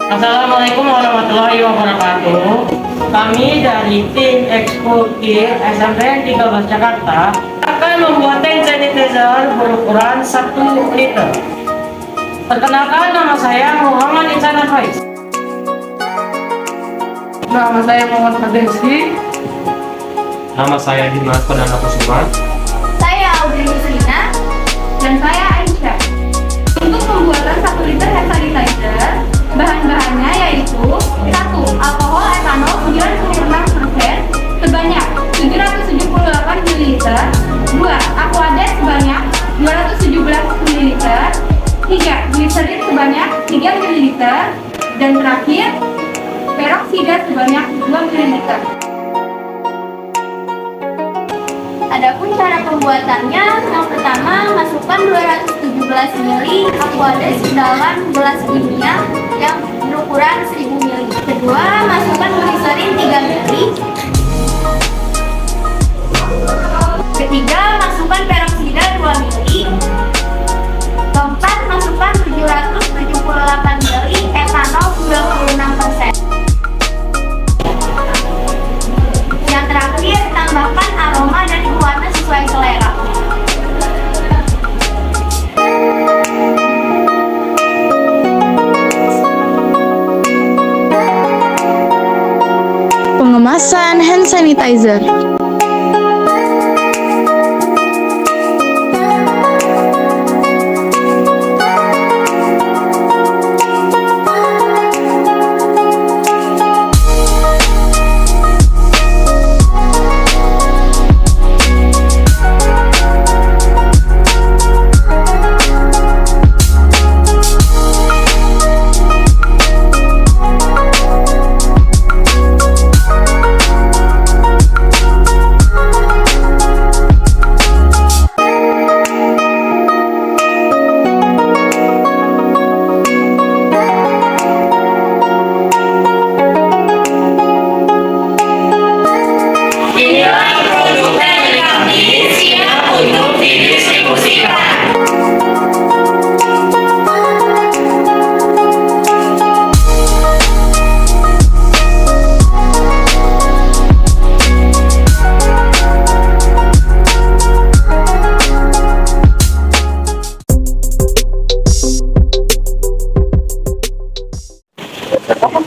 Assalamualaikum warahmatullahi wabarakatuh. Kami dari tim Expo Kir SMP 13 Jakarta akan membuat hand sanitizer berukuran 1 liter. Perkenalkan, nama saya Muhammad Ihsan Faiz. Nama saya Muhammad Fadesi. Nama saya Dimas Perdana Kusuma. Saya Audrey Musrina. Dan saya Aisyah. Untuk pembuatan 1 liter hand sanitizer, bahan-bahannya yaitu 1. Alkohol etanol 96% sebanyak 778 ml, 2. Aquades sebanyak 217 ml, 3. Gliserin sebanyak 3 ml, dan terakhir peroksida sebanyak 2 ml. Adapun cara pembuatannya, yang pertama masukkan 217 ml Aquades dalam gelas kimia yang berukuran 1000 ml. Kedua, masukkan gliserin 3 ml. Ketiga, masukkan peroksida 2 ml. Keempat, masukkan 778 ml etanol 96%. Yang terakhir, tambahkan aroma dan warna sesuai selera. Pengemasan hand sanitizer.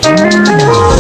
Thank you.